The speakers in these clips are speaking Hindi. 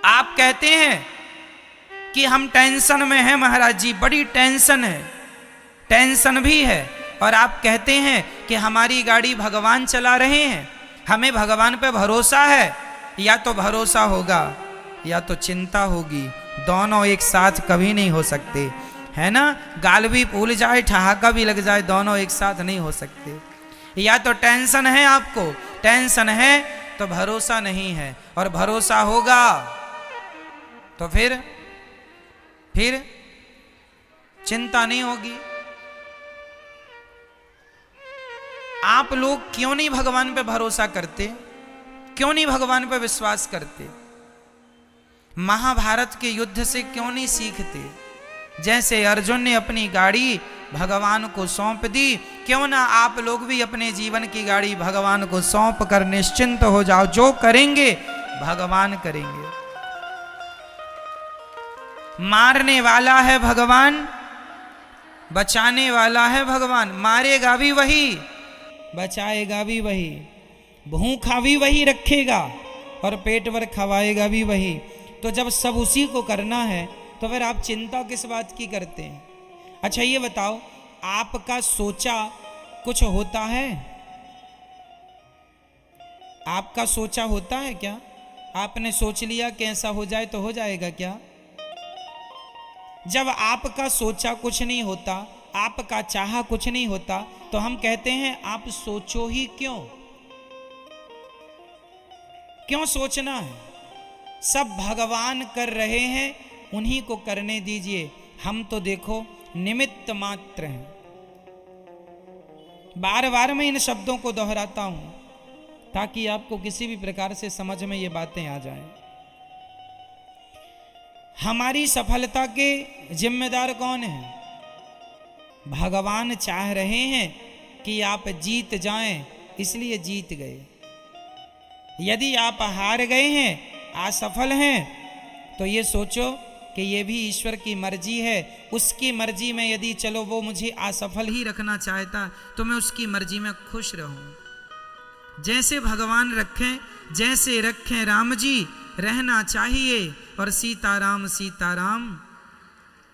आप कहते हैं कि हम टेंशन में हैं महाराज जी, बड़ी टेंशन है, टेंशन भी है, और आप कहते हैं कि हमारी गाड़ी भगवान चला रहे हैं, हमें भगवान पे भरोसा है। या तो भरोसा होगा या तो चिंता होगी, दोनों एक साथ कभी नहीं हो सकते, है ना। गाल भी फूल जाए, ठहाका भी लग जाए, दोनों एक साथ नहीं हो सकते। या तो टेंशन है, आपको टेंशन है तो भरोसा नहीं है, और भरोसा होगा तो फिर चिंता नहीं होगी। आप लोग क्यों नहीं भगवान पे भरोसा करते, क्यों नहीं भगवान पे विश्वास करते? महाभारत के युद्ध से क्यों नहीं सीखते? जैसे अर्जुन ने अपनी गाड़ी भगवान को सौंप दी, क्यों ना आप लोग भी अपने जीवन की गाड़ी भगवान को सौंप कर निश्चिंत हो जाओ, जो करेंगे भगवान करेंगे। मारने वाला है भगवान, बचाने वाला है भगवान। मारेगा भी वही, बचाएगा भी वही, भूखा भी वही रखेगा और पेट भर खवाएगा भी वही। तो जब सब उसी को करना है तो फिर आप चिंता किस बात की करते हैं? अच्छा ये बताओ, आपका सोचा कुछ होता है? आपका सोचा होता है क्या? आपने सोच लिया कि ऐसा हो जाए तो हो जाएगा क्या? जब आपका सोचा कुछ नहीं होता, आपका चाहा कुछ नहीं होता, तो हम कहते हैं आप सोचो ही क्यों? क्यों सोचना है? सब भगवान कर रहे हैं, उन्हीं को करने दीजिए। हम तो देखो निमित्त मात्र हैं। बार बार मैं इन शब्दों को दोहराता हूं ताकि आपको किसी भी प्रकार से समझ में ये बातें आ जाएं। हमारी सफलता के जिम्मेदार कौन है? भगवान चाह रहे हैं कि आप जीत जाएं, इसलिए जीत गए। यदि आप हार गए हैं, असफल हैं, तो ये सोचो कि ये भी ईश्वर की मर्जी है। उसकी मर्जी में यदि चलो वो मुझे असफल ही रखना चाहता तो मैं उसकी मर्जी में खुश रहूं। जैसे भगवान रखें, जैसे रखें राम जी, रहना चाहिए, और सीताराम सीताराम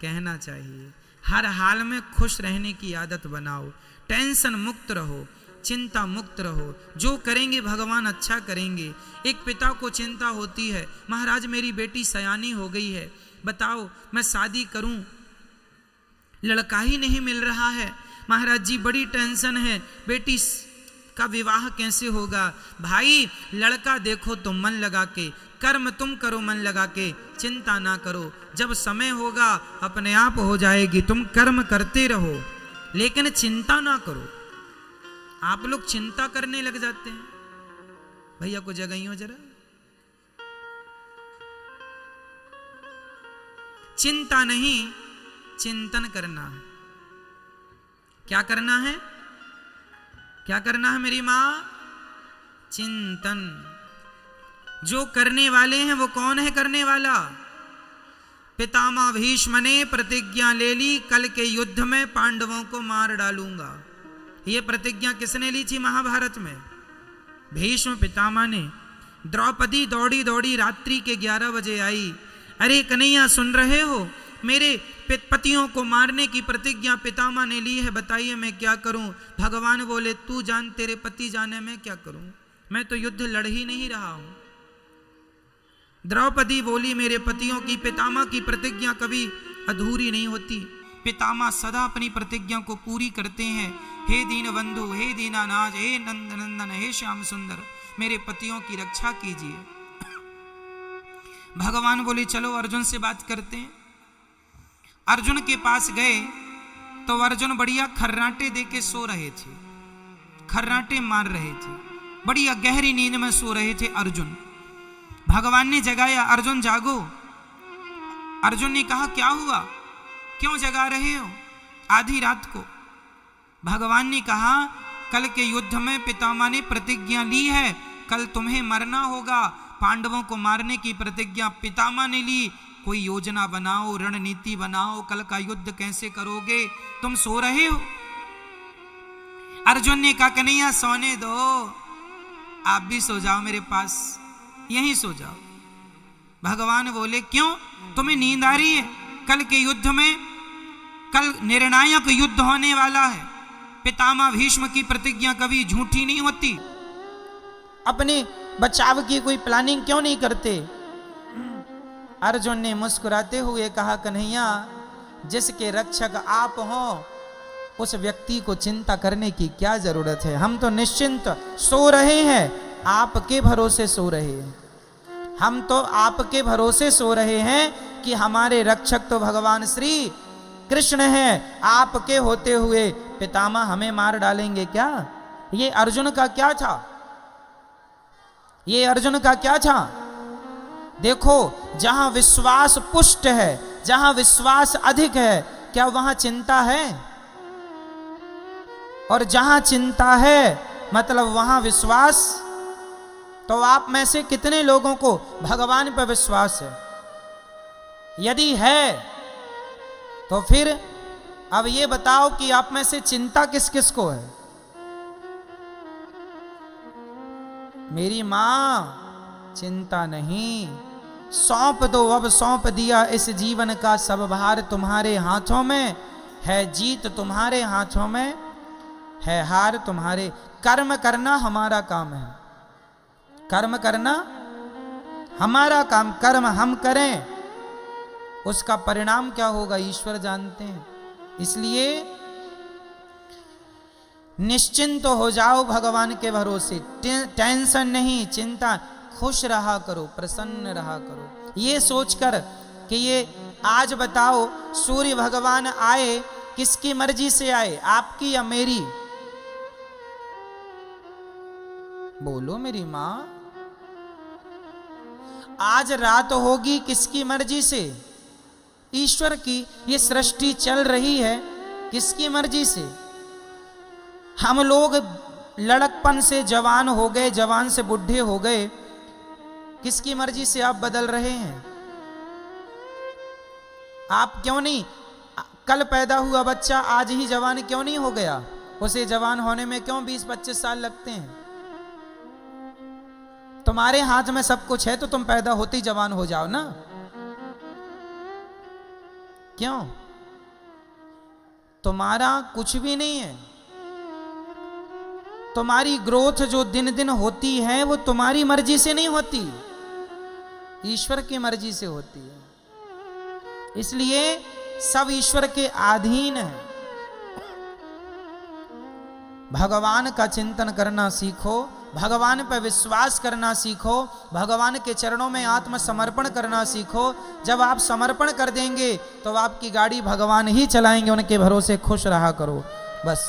कहना चाहिए। हर हाल में खुश रहने की आदत बनाओ, टेंशन मुक्त रहो, चिंता मुक्त रहो। जो करेंगे भगवान अच्छा करेंगे। एक पिता को चिंता होती है, महाराज मेरी बेटी सयानी हो गई है, बताओ मैं शादी करूं, लड़का ही नहीं मिल रहा है, महाराज जी बड़ी टेंशन है, बेटी का विवाह कैसे होगा? भाई लड़का देखो तुम मन लगा के, कर्म तुम करो मन लगा के, चिंता ना करो, जब समय होगा अपने आप हो जाएगी। तुम कर्म करते रहो लेकिन चिंता ना करो। आप लोग चिंता करने लग जाते हैं। भैया को जगाइयो जरा। चिंता नहीं, चिंतन करना है। क्या करना है? क्या करना है मेरी मां? चिंतन। जो करने वाले हैं वो कौन है करने वाला? पितामह भीष्म ने प्रतिज्ञा ले ली, कल के युद्ध में पांडवों को मार डालूंगा। ये प्रतिज्ञा किसने ली थी महाभारत में? भीष्म पितामह ने। द्रौपदी दौड़ी दौड़ी रात्रि के 11 बजे आई। अरे कन्हैया सुन रहे हो, मेरे पतियों को मारने की प्रतिज्ञा पितामह ने ली है, बताइए मैं क्या करूं? भगवान बोले तू जान, तेरे पति जाने मैं क्या करूं, मैं तो युद्ध लड़ ही नहीं रहा हूं। द्रौपदी बोली मेरे पतियों की, पितामह की प्रतिज्ञा कभी अधूरी नहीं होती। पितामह सदा अपनी प्रतिज्ञा को पूरी करते हैं। हे दीन बंधु, हे दीनानाथ, हे नंद नंदन, हे श्याम सुंदर, मेरे पतियों की रक्षा कीजिए। भगवान बोले चलो अर्जुन से बात करते हैं। अर्जुन के पास गए तो अर्जुन बढ़िया खर्राटे दे के सो रहे थे, खर्राटे मार रहे थे, बढ़िया गहरी नींद में सो रहे थे अर्जुन। भगवान ने जगाया, अर्जुन जागो। अर्जुन ने कहा क्या हुआ, क्यों जगा रहे हो आधी रात को? भगवान ने कहा कल के युद्ध में पितामह ने प्रतिज्ञा ली है, कल तुम्हें मरना होगा, पांडवों को मारने की प्रतिज्ञा पितामह ने ली। कोई योजना बनाओ, रणनीति बनाओ, कल का युद्ध कैसे करोगे? तुम सो रहे हो। अर्जुन ने कहा कन्हैया सोने दो, आप भी सो जाओ मेरे पास, यहीं सो जाओ। भगवान बोले क्यों, तुम्हें नींद आ रही है? कल के युद्ध में, कल निर्णायक युद्ध होने वाला है। पितामह भीष्म की प्रतिज्ञा कभी झूठी नहीं होती। अपने बचाव की कोई प्लानिंग क्यों नहीं करते? अर्जुन ने मुस्कुराते हुए कहा, कन्हैया, जिसके रक्षक आप हो उस व्यक्ति को चिंता करने की क्या जरूरत है? हम तो निश्चिंत सो रहे हैं, आपके भरोसे सो रहे हैं। हम तो आपके भरोसे सो रहे हैं कि हमारे रक्षक तो भगवान श्री कृष्ण हैं। आपके होते हुए पितामह हमें मार डालेंगे क्या? ये अर्जुन का क्या था? ये अर्जुन का क्या था? देखो, जहां विश्वास पुष्ट है, जहां विश्वास अधिक है, क्या वहां चिंता है? और जहां चिंता है मतलब वहां विश्वास। तो आप में से कितने लोगों को भगवान पर विश्वास है? यदि है तो फिर अब ये बताओ कि आप में से चिंता किस किस को है? मेरी मां, चिंता नहीं, सौंप दो, अब सौंप दिया इस जीवन का सब भार तुम्हारे हाथों में है। जीत तुम्हारे हाथों में है, हार तुम्हारे। कर्म करना हमारा काम है, कर्म करना हमारा काम। कर्म हम करें, उसका परिणाम क्या होगा ईश्वर जानते हैं। इसलिए निश्चिंत हो जाओ भगवान के भरोसे। टेंशन नहीं, चिंता, खुश रहा करो, प्रसन्न रहा करो। ये सोचकर कि ये आज बताओ सूर्य भगवान आए, किसकी मर्जी से आए, आपकी या मेरी? बोलो मेरी मां। आज रात होगी किसकी मर्जी से? ईश्वर की। ये सृष्टि चल रही है किसकी मर्जी से? हम लोग लड़कपन से जवान हो गए, जवान से बुढ़े हो गए, किसकी मर्जी से आप बदल रहे हैं? आप क्यों नहीं, कल पैदा हुआ बच्चा आज ही जवान क्यों नहीं हो गया? उसे जवान होने में क्यों 20-25 साल लगते हैं? तुम्हारे हाथ में सब कुछ है तो तुम पैदा होते ही जवान हो जाओ ना। क्यों? तुम्हारा कुछ भी नहीं है। तुम्हारी ग्रोथ जो दिन दिन होती है वो तुम्हारी मर्जी से नहीं होती, ईश्वर की मर्जी से होती है। इसलिए सब ईश्वर के अधीन है। भगवान का चिंतन करना सीखो, भगवान पर विश्वास करना सीखो, भगवान के चरणों में आत्मसमर्पण करना सीखो। जब आप समर्पण कर देंगे तो आपकी गाड़ी भगवान ही चलाएंगे, उनके भरोसे खुश रहा करो बस।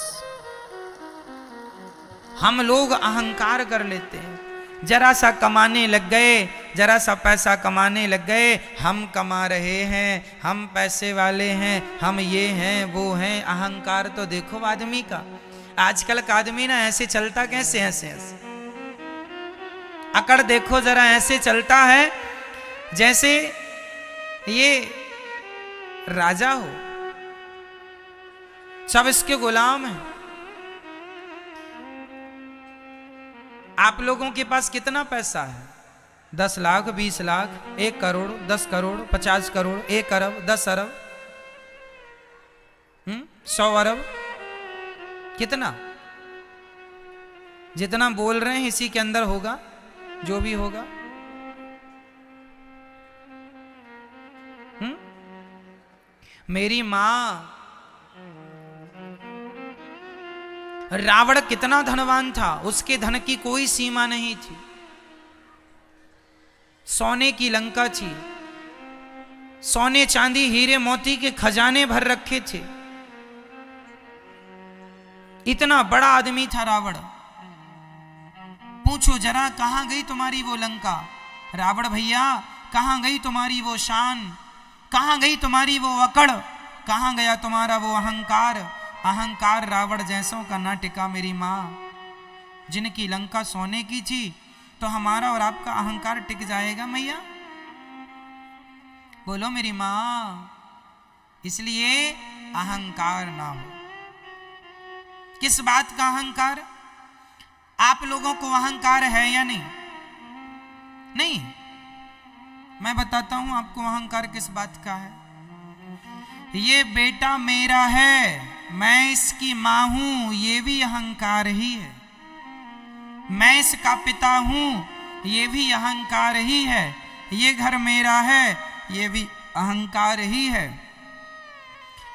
हम लोग अहंकार कर लेते हैं, जरा सा कमाने लग गए, जरा सा पैसा कमाने लग गए, हम कमा रहे हैं, हम पैसे वाले हैं, हम ये हैं वो हैं। अहंकार तो देखो आदमी का, आजकल का आदमी ना ऐसे चलता कैसे, ऐसे ऐसे अकड़ देखो जरा, ऐसे चलता है जैसे ये राजा हो, सब इसके गुलाम हैं। आप लोगों के पास कितना पैसा है? 10 लाख, 20 लाख, 1 करोड़, 10 करोड़, 50 करोड़, 1 अरब, 10 अरब, 100 अरब, कितना? जितना बोल रहे हैं इसी के अंदर होगा जो भी होगा। मेरी मां, रावण कितना धनवान था, उसके धन की कोई सीमा नहीं थी। सोने की लंका थी, सोने चांदी हीरे मोती के खजाने भर रखे थे। इतना बड़ा आदमी था रावण। पूछो जरा, कहां गई तुम्हारी वो लंका? रावण भैया, कहां गई तुम्हारी वो शान? कहां गई तुम्हारी वो अकड़? कहां गया तुम्हारा वो अहंकार? अहंकार रावण जैसों का ना टिका मेरी मां। जिनकी लंका सोने की थी तो हमारा और आपका अहंकार टिक जाएगा मैया? बोलो मेरी मां। इसलिए अहंकार ना हो। किस बात का अहंकार? आप लोगों को अहंकार है या नहीं? नहीं। मैं बताता हूं आपको अहंकार किस बात का है। ये बेटा मेरा है, मैं इसकी मां हूं, ये भी अहंकार ही है। मैं इसका पिता हूं, ये भी अहंकार ही है। ये घर मेरा है, ये भी अहंकार ही है।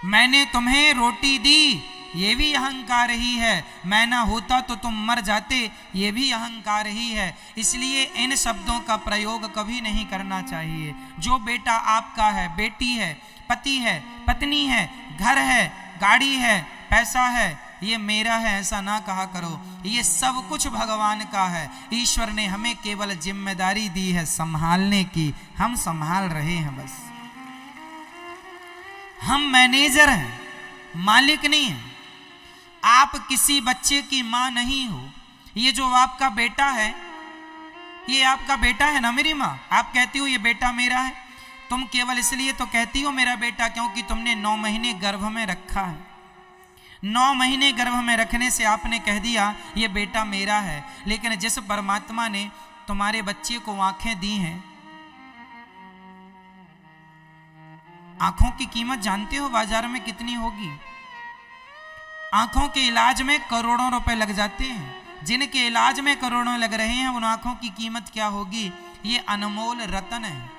मैंने तुम्हें रोटी दी, ये भी अहंकार ही है। मैं ना होता तो तुम मर जाते, ये भी अहंकार ही है। इसलिए इन शब्दों का प्रयोग कभी नहीं करना चाहिए। जो बेटा आपका है, बेटी है, पति है, पत्नी है, घर है, गाड़ी है, पैसा है, ये मेरा है ऐसा ना कहा करो। ये सब कुछ भगवान का है। ईश्वर ने हमें केवल जिम्मेदारी दी है संभालने की, हम संभाल रहे हैं बस। हम मैनेजर हैं, मालिक नहीं हैं। आप किसी बच्चे की मां नहीं हो। ये जो आपका बेटा है, ये आपका बेटा है ना मेरी मां। आप कहती हो ये बेटा मेरा है, तुम केवल इसलिए तो कहती हो मेरा बेटा क्योंकि तुमने 9 महीने गर्भ में रखा है। 9 महीने गर्भ में रखने से आपने कह दिया ये बेटा मेरा है। लेकिन जिस परमात्मा ने तुम्हारे बच्चे को आंखें दी हैं, आंखों की कीमत जानते हो बाजार में कितनी होगी? आंखों के इलाज में करोड़ों रुपए लग जाते हैं। जिनके इलाज में करोड़ों लग रहे हैं उन आंखों की कीमत क्या होगी? ये अनमोल रतन है।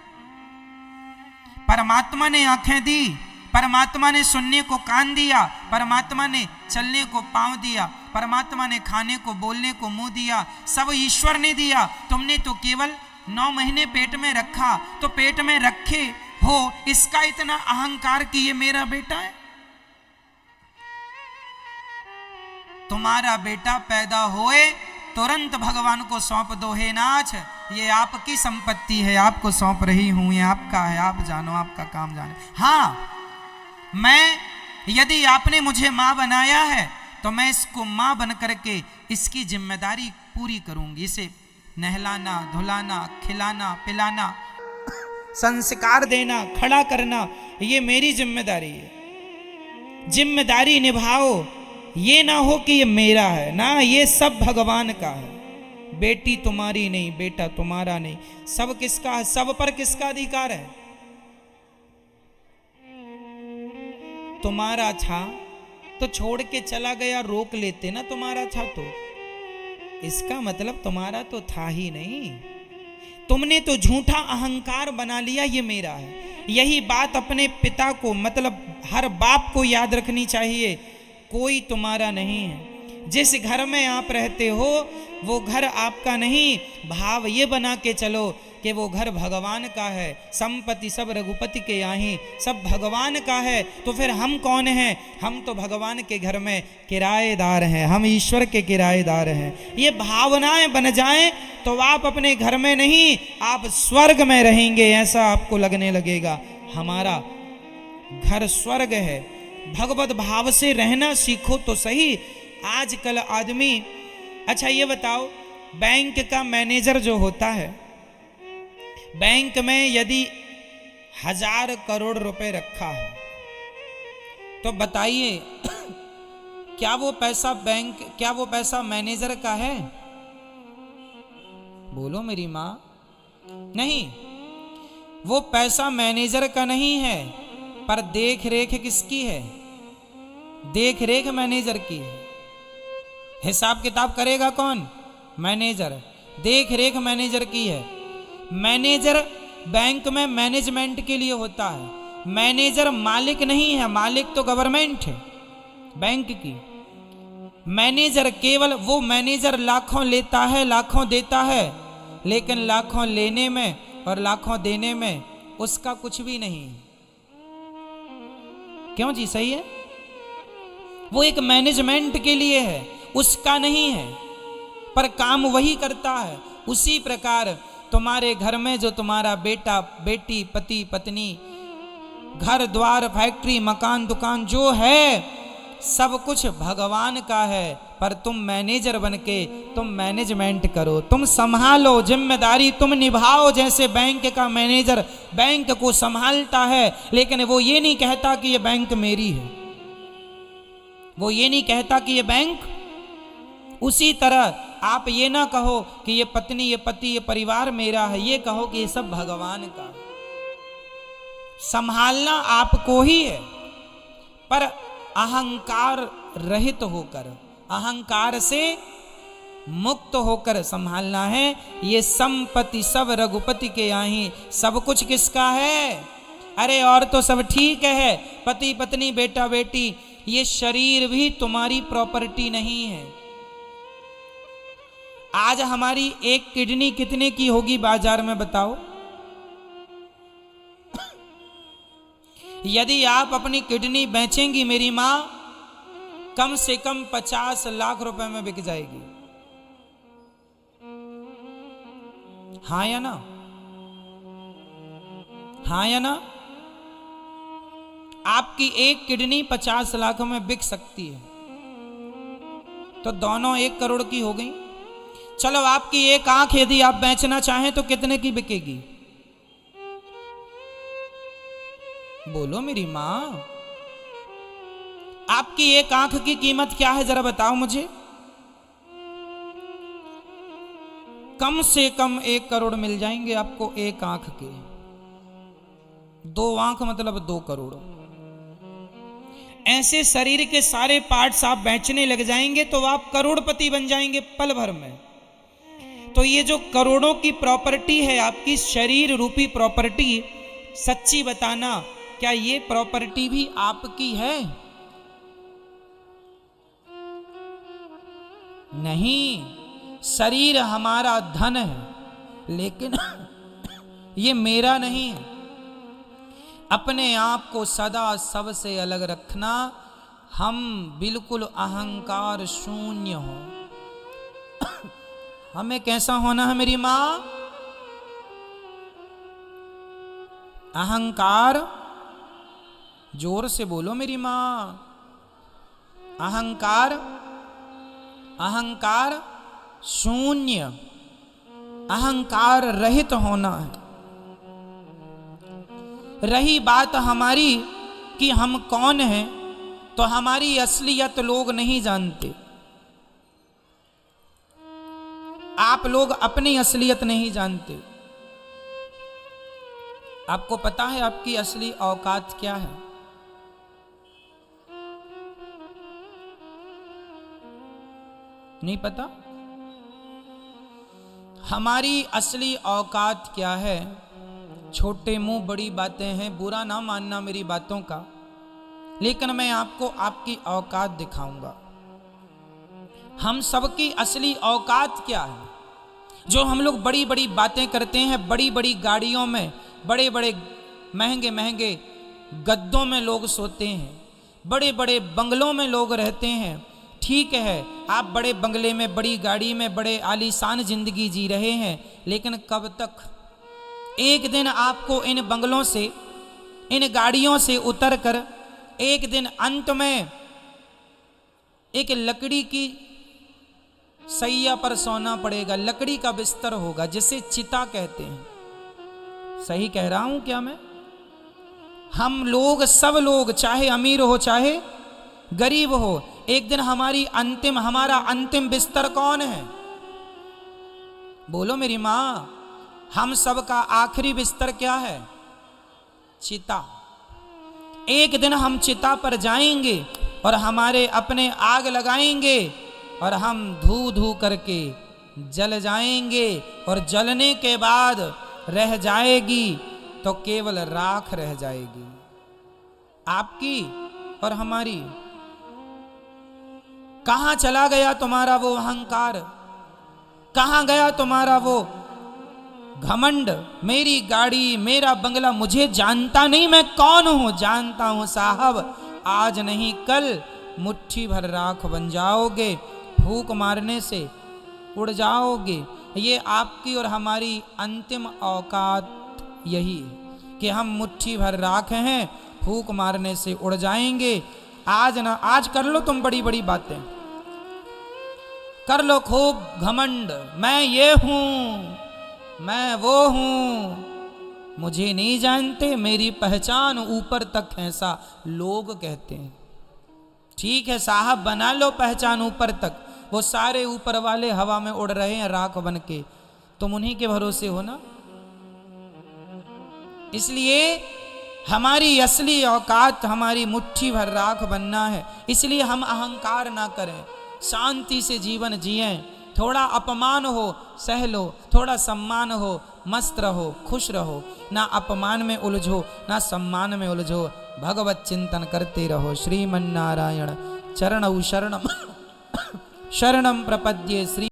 परमात्मा ने आंखें दी, परमात्मा ने सुनने को कान दिया, परमात्मा ने चलने को पांव दिया, परमात्मा ने खाने को बोलने को मुंह दिया, सब ईश्वर ने दिया। तुमने तो केवल 9 महीने पेट में रखा, तो पेट में रखे हो इसका इतना अहंकार कि ये मेरा बेटा है। तुम्हारा बेटा पैदा होए तुरंत भगवान को सौंप दो, हे नाथ ये आपकी संपत्ति है, आपको सौंप रही हूं, ये आपका है, आप जानो, आपका काम जाने। हाँ, मैं यदि आपने मुझे मां बनाया है तो मैं इसको मां बन करके इसकी जिम्मेदारी पूरी करूंगी। इसे नहलाना, धुलाना, खिलाना, पिलाना, संस्कार देना, खड़ा करना, ये मेरी जिम्मेदारी है। जिम्मेदारी निभाओ, ये ना हो कि ये मेरा है ना, ये सब भगवान का है। बेटी तुम्हारी नहीं, बेटा तुम्हारा नहीं, सब किसका है? सब पर किसका अधिकार है? तुम्हारा था तो छोड़ के चला गया, रोक लेते ना तुम्हारा था तो। इसका मतलब तुम्हारा तो था ही नहीं, तुमने तो झूठा अहंकार बना लिया ये मेरा है। यही बात अपने पिता को, मतलब हर बाप को याद रखनी चाहिए। कोई तुम्हारा नहीं है। जिस घर में आप रहते हो वो घर आपका नहीं। भाव ये बना के चलो कि वो घर भगवान का है। संपत्ति सब रघुपति के यहाँ, सब भगवान का है। तो फिर हम कौन हैं? हम तो भगवान के घर में किराएदार हैं, हम ईश्वर के किराएदार हैं। ये भावनाएं बन जाएं तो आप अपने घर में नहीं, आप स्वर्ग में रहेंगे, ऐसा आपको लगने लगेगा। हमारा घर स्वर्ग है। भगवत भाव से रहना सीखो तो सही। आजकल आदमी, अच्छा ये बताओ, बैंक का मैनेजर जो होता है, बैंक में यदि 1000 करोड़ रुपए रखा है तो बताइए क्या वो पैसा मैनेजर का है? बोलो मेरी मां। नहीं, वो पैसा मैनेजर का नहीं है, पर देख रेख किसकी है? देख रेख मैनेजर की है। हिसाब किताब करेगा कौन? मैनेजर। देख रेख मैनेजर की है। मैनेजर बैंक में मैनेजमेंट के लिए होता है। मैनेजर मालिक नहीं है, मालिक तो गवर्नमेंट है बैंक की। मैनेजर केवल वो मैनेजर लाखों लेता है, लाखों देता है, लेकिन लाखों लेने में और लाखों देने में उसका कुछ भी नहीं। क्यों जी? सही है। वो एक मैनेजमेंट के लिए है, उसका नहीं है, पर काम वही करता है। उसी प्रकार तुम्हारे घर में जो तुम्हारा बेटा बेटी, पति पत्नी, घर द्वार, फैक्ट्री, मकान, दुकान जो है, सब कुछ भगवान का है। पर तुम मैनेजर बनके तुम मैनेजमेंट करो, तुम संभालो, जिम्मेदारी तुम निभाओ। जैसे बैंक का मैनेजर बैंक को संभालता है, लेकिन वो ये नहीं कहता कि ये बैंक मेरी है, वो ये नहीं कहता कि ये बैंक। उसी तरह आप ये ना कहो कि ये पत्नी, ये पति, ये परिवार मेरा है, ये कहो कि ये सब भगवान का है। संभालना आपको ही है, पर अहंकार रहित होकर, अहंकार से मुक्त होकर संभालना है। ये संपत्ति सब रघुपति के यहाँ, सब कुछ किसका है? अरे और तो सब ठीक है, पति पत्नी बेटा बेटी, ये शरीर भी तुम्हारी प्रॉपर्टी नहीं है। आज हमारी एक किडनी कितने की होगी बाजार में बताओ? यदि आप अपनी किडनी बेचेंगी मेरी मां, कम से कम 50 लाख रुपए में बिक जाएगी। हाँ या ना? हाँ या ना? आपकी एक किडनी 50 लाख में बिक सकती है, तो दोनों 1 करोड़ की हो गई। चलो आपकी एक आंख यदि आप बेचना चाहें तो कितने की बिकेगी? बोलो मेरी मां, आपकी एक आंख की कीमत क्या है जरा बताओ मुझे। कम से कम 1 करोड़ मिल जाएंगे आपको एक आंख के। 2 आंख मतलब 2 करोड़। ऐसे शरीर के सारे पार्ट्स आप बेचने लग जाएंगे तो आप करोड़पति बन जाएंगे पल भर में। तो ये जो करोड़ों की प्रॉपर्टी है आपकी, शरीर रूपी प्रॉपर्टी, सच्ची बताना क्या ये प्रॉपर्टी भी आपकी है? नहीं, शरीर हमारा धन है, लेकिन ये मेरा नहीं है। अपने आप को सदा सबसे अलग रखना, हम बिल्कुल अहंकार शून्य हो। हमें कैसा होना है मेरी मां? अहंकार, जोर से बोलो मेरी मां, अहंकार, अहंकार शून्य, अहंकार रहित होना है। रही बात हमारी कि हम कौन हैं, तो हमारी असलियत लोग नहीं जानते। आप लोग अपनी असलियत नहीं जानते। आपको पता है आपकी असली औकात क्या है? नहीं पता? हमारी असली औकात क्या है? छोटे मुंह बड़ी बातें हैं, बुरा ना मानना मेरी बातों का, लेकिन मैं आपको आपकी औकात दिखाऊंगा। हम सबकी असली औकात क्या है? जो हम लोग बड़ी बड़ी बातें करते हैं, बड़ी बड़ी गाड़ियों में, बड़े बड़े महंगे महंगे गद्दों में लोग सोते हैं, बड़े बड़े बंगलों में लोग रहते हैं। ठीक है, आप बड़े बंगले में, बड़ी गाड़ी में, बड़े आलीशान जिंदगी जी रहे हैं, लेकिन कब तक? एक दिन आपको इन बंगलों से, इन गाड़ियों से उतर कर एक दिन अंत में एक लकड़ी की सैया पर सोना पड़ेगा। लकड़ी का बिस्तर होगा जिसे चिता कहते हैं। सही कह रहा हूं क्या मैं? हम लोग, सब लोग, चाहे अमीर हो चाहे गरीब हो, एक दिन हमारा अंतिम बिस्तर कौन है? बोलो मेरी मां, हम सब का आखिरी बिस्तर क्या है? चिता। एक दिन हम चिता पर जाएंगे और हमारे अपने आग लगाएंगे और हम धू धू करके जल जाएंगे, और जलने के बाद रह जाएगी तो केवल राख रह जाएगी, आपकी और हमारी। कहां चला गया तुम्हारा वो अहंकार? कहां गया तुम्हारा वो घमंड? मेरी गाड़ी, मेरा बंगला, मुझे जानता नहीं मैं कौन हूं? जानता हूं साहब, आज नहीं कल मुट्ठी भर राख बन जाओगे, फूंक मारने से उड़ जाओगे। ये आपकी और हमारी अंतिम औकात यही है कि हम मुट्ठी भर राख हैं, फूंक मारने से उड़ जाएंगे। आज कर लो तुम बड़ी बड़ी बातें, कर लो खूब घमंड, मैं ये हूं, मैं वो हूं, मुझे नहीं जानते, मेरी पहचान ऊपर तक है, ऐसा लोग कहते हैं। ठीक है साहब, बना लो पहचान ऊपर तक, वो सारे ऊपर वाले हवा में उड़ रहे हैं राख बन के, तुम उन्हीं के भरोसे हो ना। इसलिए हमारी असली औकात हमारी मुट्ठी भर राख बनना है। इसलिए हम अहंकार ना करें, शांति से जीवन जिएं। थोड़ा अपमान हो सह लो, थोड़ा सम्मान हो मस्त रहो, खुश रहो, ना अपमान में उलझो ना सम्मान में उलझो, भगवत चिंतन करते रहो। श्रीमन्नारायण चरणौ शरणम शरणम प्रपद्ये। श्री